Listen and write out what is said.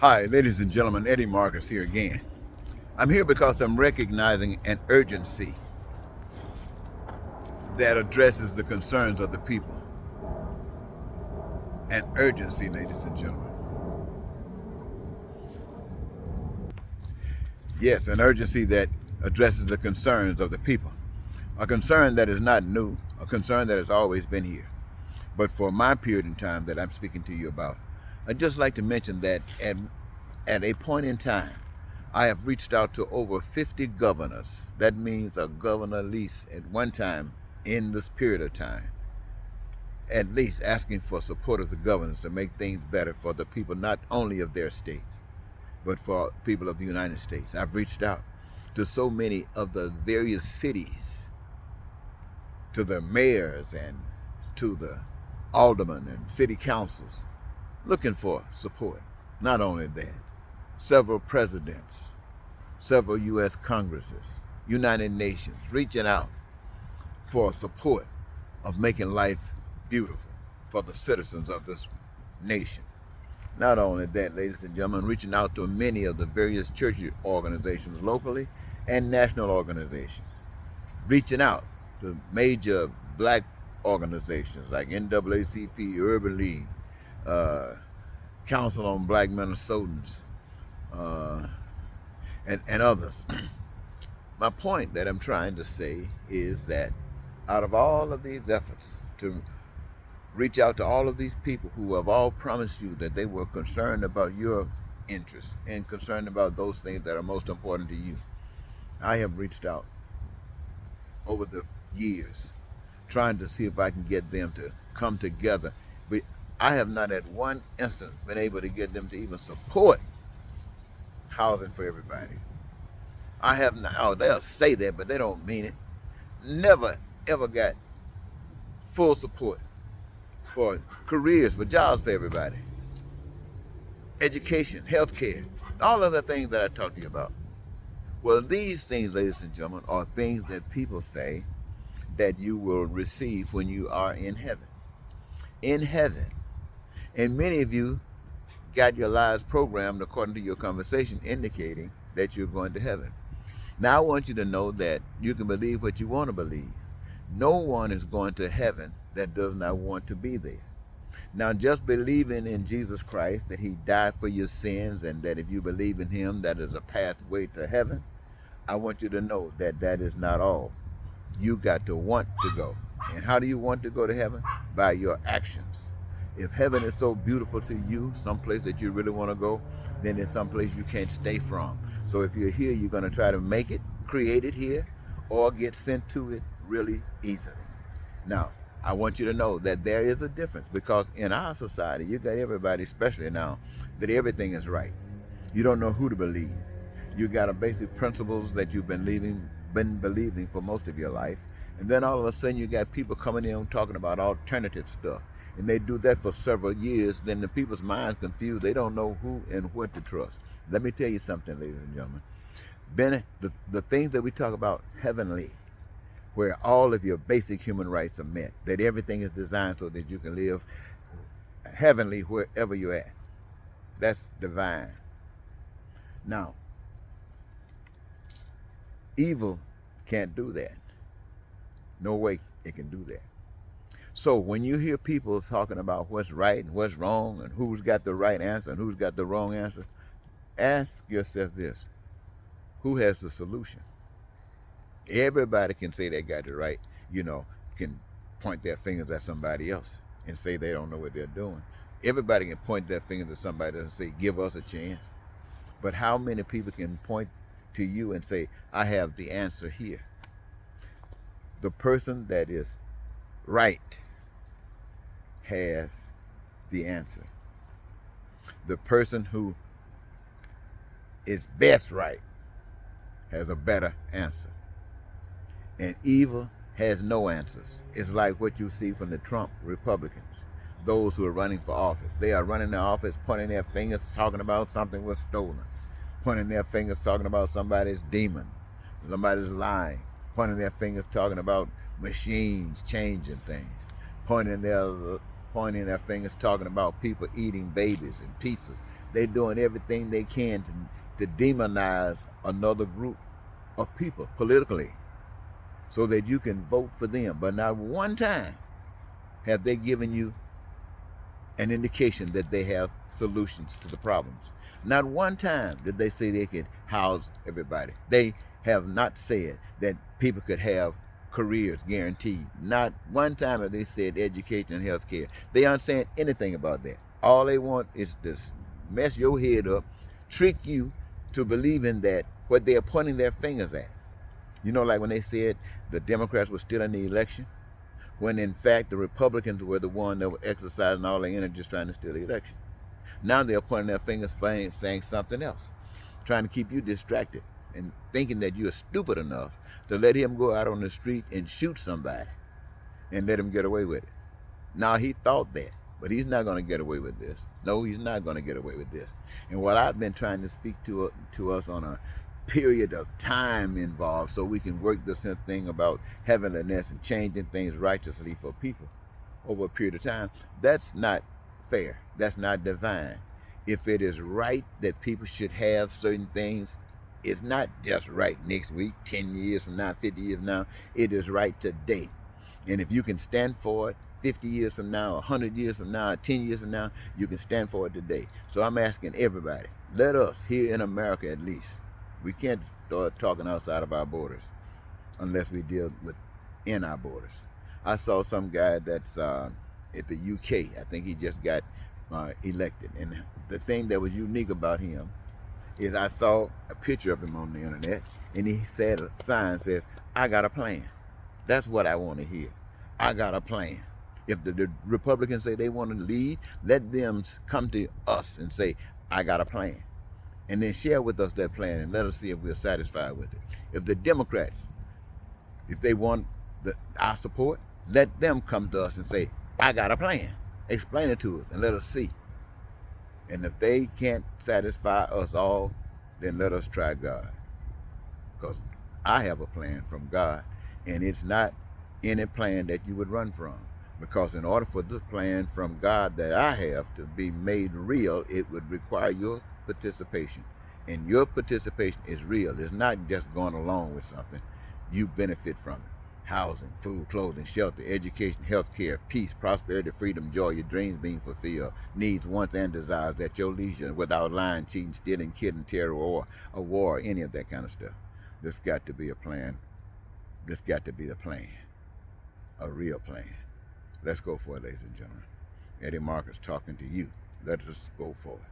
Hi, ladies and gentlemen, Eddie Marcus here again. I'm here because I'm recognizing an urgency that addresses the concerns of the people. An urgency, ladies and gentlemen. Yes, an urgency that addresses the concerns of the people. A concern that is not new, a concern that has always been here. But for my period in time that I'm speaking to you about, I'd just like to mention that at a point in time, I have reached out to over 50 governors. That means a governor at least at one time in this period of time, at least asking for support of the governors to make things better for the people not only of their states, but for people of the United States. I've reached out to so many of the various cities, to the mayors and to the aldermen and city councils, looking for support. Not only that, several presidents, several U.S. Congresses, United Nations, reaching out for support of making life beautiful for the citizens of this nation. Not only that, ladies and gentlemen, reaching out to many of the various church organizations locally and national organizations, reaching out to major black organizations like NAACP, Urban League, Council on Black Minnesotans, and others. My point that I'm trying to say is that out of all of these efforts to reach out to all of these people who have all promised you that they were concerned about your interests and concerned about those things that are most important to you, I have reached out over the years trying to see if I can get them to come together. But I have not at one instant been able to get them to even support housing for everybody. I have not, oh, they'll say that, but they don't mean it. Never, ever got full support for careers, for jobs for everybody, education, health care, all of the things that I talked to you about. Well, these things, ladies and gentlemen, are things that people say that you will receive when you are in heaven. In heaven. And many of you got your lives programmed according to your conversation, indicating that you're going to heaven. Now I want you to know that you can believe what you want to believe. No one is going to heaven that does not want to be there. Now, just believing in Jesus Christ, that he died for your sins, and that if you believe in him, that is a pathway to heaven, I want you to know that that is not all. You got to want to go. And how do you want to go to heaven? By your actions. If heaven is so beautiful to you, someplace that you really want to go, then it's someplace you can't stay from. So if you're here, you're going to try to make it, create it here, or get sent to it really easily. Now, I want you to know that there is a difference, because in our society, you got everybody, especially now, that everything is right. You don't know who to believe. You got a basic principles that you've been believing for most of your life, and then all of a sudden you got people coming in talking about alternative stuff, and they do that for several years. Then the people's minds confused. They don't know who and what to trust. Let me tell you something, ladies and gentlemen. The things that we talk about heavenly, where all of your basic human rights are met, that everything is designed so that you can live heavenly wherever you're at. That's divine. Now, evil can't do that. No way it can do that. So when you hear people talking about what's right and what's wrong and who's got the right answer and who's got the wrong answer, ask yourself this: who has the solution? Everybody can say they got it right, can point their fingers at somebody else and say they don't know what they're doing. Everybody can point their fingers at somebody else and say, give us a chance. But how many people can point to you and say, I have the answer here? The person that is right has the answer. The person who is best right has a better answer. And evil has no answers. It's like what you see from the Trump Republicans, those who are running for office. They are running their office, pointing their fingers, talking about something was stolen, pointing their fingers, talking about somebody's demon, somebody's lying, pointing their fingers, talking about machines changing things, pointing their fingers, talking about people eating babies and pizzas. They're doing everything they can to demonize another group of people politically so that you can vote for them. But not one time have they given you an indication that they have solutions to the problems. Not one time did they say they could house everybody. They have not said that people could have careers guaranteed. Not one time have they said education and health care. They aren't saying anything about that. All they want is to mess your head up, trick you to believing that what they're pointing their fingers at. You know, like when they said the Democrats were still in the election, when in fact the Republicans were the one that were exercising all their energy just trying to steal the election. Now they're pointing their fingers saying something else, trying to keep you distracted and thinking that you're stupid enough to let him go out on the street and shoot somebody and let him get away with it. Now he thought that, but he's not going to get away with this. No, he's not going to get away with this. And what I've been trying to speak to us on a period of time involved so we can work this thing about heavenliness and changing things righteously for people over a period of time, that's not fair. That's not divine. If it is right that people should have certain things, it's not just right next week, 10 years from now, 50 years from now. It is right today. And if you can stand for it 50 years from now, 100 years from now, 10 years from now, you can stand for it today. So I'm asking everybody, let us, here in America at least, we can't start talking outside of our borders unless we deal with in our borders. I saw some guy that's at the UK. I think he just got elected. And the thing that was unique about him is I saw a picture of him on the internet, and he said a sign says, "I got a plan." That's what I want to hear. I got a plan. If the Republicans say they want to lead, let them come to us and say, "I got a plan." And then share with us that plan and let us see if we're satisfied with it. If the Democrats, if they want our support, let them come to us and say, "I got a plan." Explain it to us and let us see. And if they can't satisfy us all, then let us try God. Because I have a plan from God, and it's not any plan that you would run from. Because in order for this plan from God that I have to be made real, it would require your participation. And your participation is real. It's not just going along with something. You benefit from it. Housing, food, clothing, shelter, education, health care, peace, prosperity, freedom, joy, your dreams being fulfilled, needs, wants, and desires at your leisure, without lying, cheating, stealing, kidding, terror, or a war, or any of that kind of stuff. There's got to be a plan. There's got to be a plan. A real plan. Let's go for it, ladies and gentlemen. Eddie Marcus talking to you. Let us go for it.